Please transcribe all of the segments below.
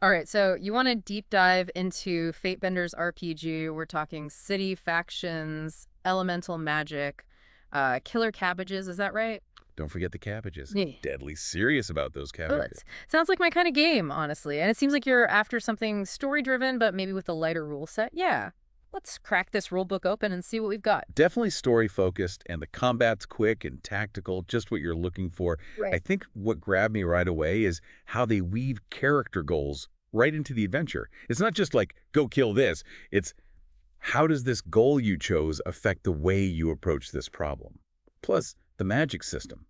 All right, so you want to deep dive into Fatebenders RPG. We're talking city factions, elemental magic, killer cabbages. Is that right? Don't forget the cabbages. Yeah. Deadly serious about those Oh, cabbages. it sounds like my kind of game, honestly. And it seems like you're after something story-driven, but maybe with a lighter rule set. Yeah, let's crack this rule book open and see what we've got. Definitely story-focused, and the combat's quick and tactical, just what you're looking for. I Right. think what grabbed me right away is how they weave character goals right into the adventure. It's not just like, go kill this. It's, how does this goal you chose affect the way you approach this problem? Plus, the magic system.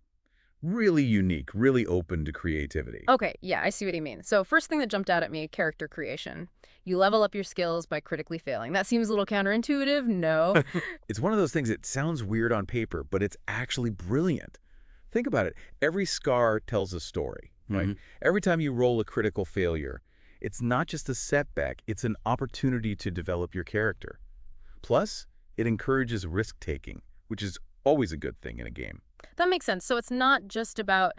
Really unique, really open to creativity. Okay, yeah, I see what you mean. So first thing that jumped out at me, character creation. You level up your skills by critically failing. That seems a little counterintuitive. No. It's one of those things that sounds weird on paper, but it's actually brilliant. Think about it. Every scar tells a story, right? Every time you roll a critical failure, it's not just a setback, it's an opportunity to develop your character. Plus, it encourages risk-taking, which is always a good thing in a game. That makes sense. So it's not just about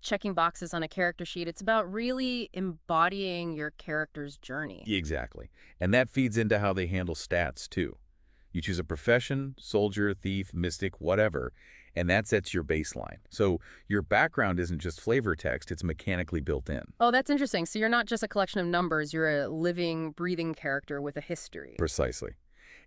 checking boxes on a character sheet. It's about really embodying your character's journey. Exactly. And that feeds into how they handle stats, too. You choose a profession, soldier, thief, mystic, whatever, and that sets your baseline. So your background isn't just flavor text, it's mechanically built in. Oh, that's interesting. So you're not just a collection of numbers. You're a living, breathing character with a history. Precisely.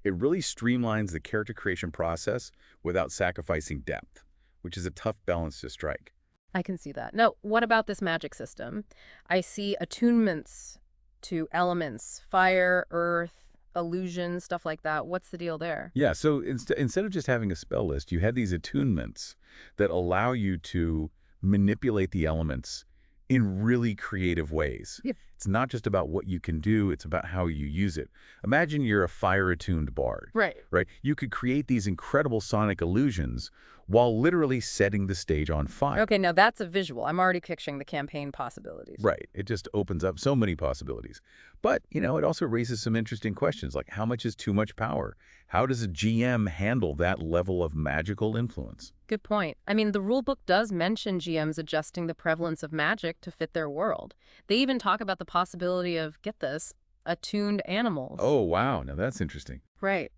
It really streamlines the character creation process without sacrificing depth, which is a tough balance to strike. I can see that. Now, what about this magic system? I see attunements to elements, fire, earth, illusion, stuff like that. What's the deal there? Yeah, so instead of just having a spell list, you have these attunements that allow you to manipulate the elements in really creative ways. Yep. It's not just about what you can do, it's about how you use it. Imagine you're a fire-attuned bard, Right. right? You could create these incredible sonic illusions while literally setting the stage on fire. Okay, now that's a visual. I'm already picturing the campaign possibilities. Right. It just opens up so many possibilities. But, it also raises some interesting questions, like how much is too much power? How does a GM handle that level of magical influence? Good point. I mean, the rulebook does mention GMs adjusting the prevalence of magic to fit their world. They even talk about the possibility of, get this, attuned animals. Oh, wow. Now that's interesting. Right.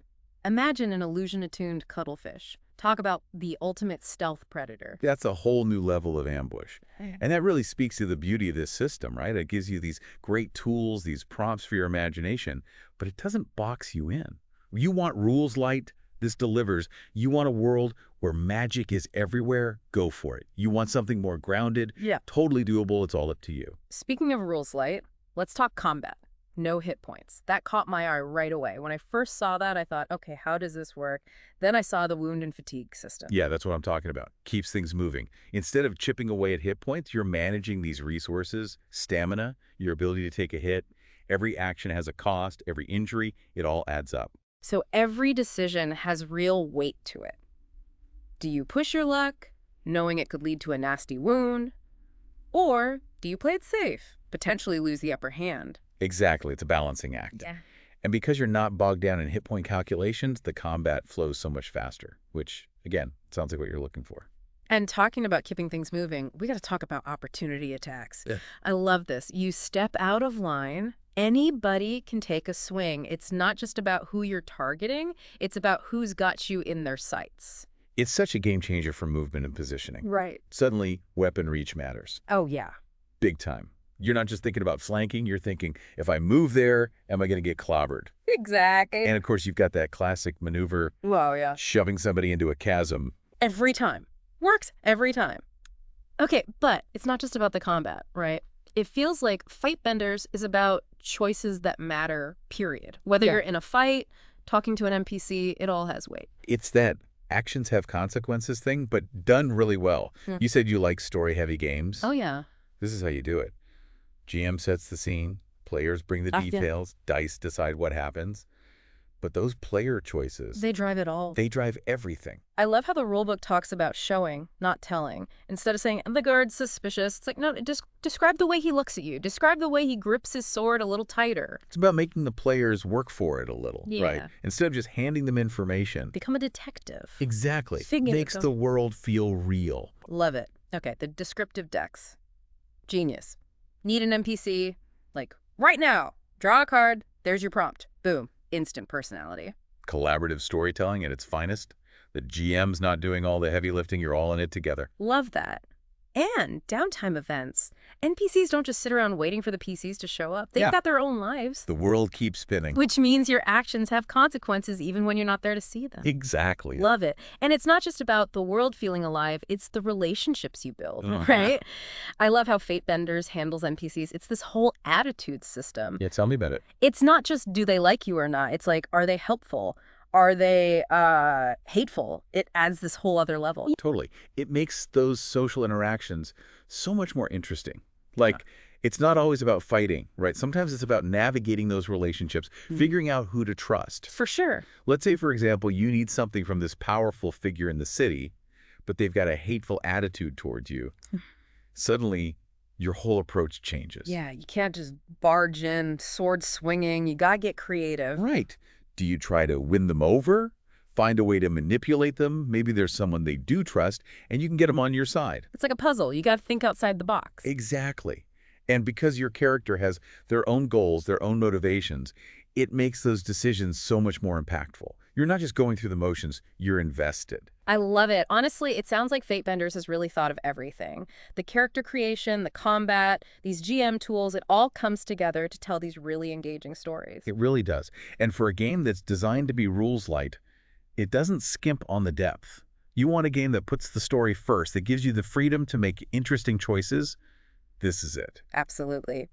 Imagine an illusion-attuned cuttlefish. Talk about the ultimate stealth predator. That's a whole new level of ambush. And that really speaks to the beauty of this system, right? It gives you these great tools, these prompts for your imagination, but it doesn't box you in. You want rules light? This delivers. You want a world where magic is everywhere? Go for it. You want something more grounded? Yeah. Totally doable. It's all up to you. Speaking of rules light, let's talk combat. No hit points. That caught my eye right away. When I first saw that, I thought, okay, how does this work? Then I saw the wound and fatigue system. Yeah, that's what I'm talking about. Keeps things moving. Instead of chipping away at hit points, you're managing these resources, stamina, your ability to take a hit. Every action has a cost. Every injury, it all adds up. So every decision has real weight to it. Do you push your luck, knowing it could lead to a nasty wound? Or do you play it safe, potentially lose the upper hand? Exactly. It's a balancing act. Yeah. And because you're not bogged down in hit point calculations, the combat flows so much faster, which, again, sounds like what you're looking for. And talking about keeping things moving, we got to talk about opportunity attacks. Yeah. I love this. You step out of line, anybody can take a swing. It's not just about who you're targeting, it's about who's got you in their sights. It's such a game changer for movement and positioning. Right. Suddenly, weapon reach matters. Oh, yeah. Big time. You're not just thinking about flanking, you're thinking, if I move there, am I going to get clobbered? Exactly. And of course, you've got that classic maneuver, Whoa, yeah. shoving somebody into a chasm. Every time. Works every time. Okay, but it's not just about the combat, right? It feels like Fatebenders is about choices that matter, period. Whether you're in a fight, talking to an NPC, it all has weight. It's that actions have consequences thing, but done really well. You said you like story-heavy games. Oh, yeah. This is how you do it. GM sets the scene, players bring the Yeah. details, dice decide what happens. But those player choices, They drive it all. they drive everything. I love how the rulebook talks about showing, not telling. Instead of saying, the guard's suspicious, it's like, no, just describe the way he looks at you. Describe the way he grips his sword a little tighter. It's about making the players work for it a little, right? Yeah. Instead of just handing them information. Become a detective. Exactly. Figure it Makes out. the world feel real. Love it. Okay, the descriptive decks. Genius. Need an NPC, like Right now, draw a card, there's your prompt. Boom, instant personality. Collaborative storytelling at its finest. The GM's not doing all the heavy lifting, you're all in it together. Love that. And downtime events. NPCs don't just sit around waiting for the PCs to show up. They've got their own lives. The world keeps spinning. Which means your actions have consequences even when you're not there to see them. Exactly. Love it. And it's not just about the world feeling alive, it's the relationships you build, right? I love how Fatebenders handles NPCs. It's this whole attitude system. Yeah, tell me about it. It's not just do they like you or not. It's like, are they helpful? Are they hateful? It adds this whole other level. Totally. It makes those social interactions so much more interesting. Like, it's not always about fighting, right? Sometimes it's about navigating those relationships, figuring out who to trust. For sure. Let's say, for example, you need something from this powerful figure in the city, but they've got a hateful attitude towards you. Suddenly, your whole approach changes. Yeah, you can't just barge in, sword swinging. You gotta get creative. Right. Do you try to win them over? Find a way to manipulate them? Maybe there's someone they do trust, and you can get them on your side. It's like a puzzle. You gotta think outside the box. Exactly. And because your character has their own goals, their own motivations, it makes those decisions so much more impactful. You're not just going through the motions, you're invested. I love it. Honestly, it sounds like Fatebenders has really thought of everything. The character creation, the combat, these GM tools, it all comes together to tell these really engaging stories. It really does. And for a game that's designed to be rules light, it doesn't skimp on the depth. You want a game that puts the story first, that gives you the freedom to make interesting choices. This is it. Absolutely.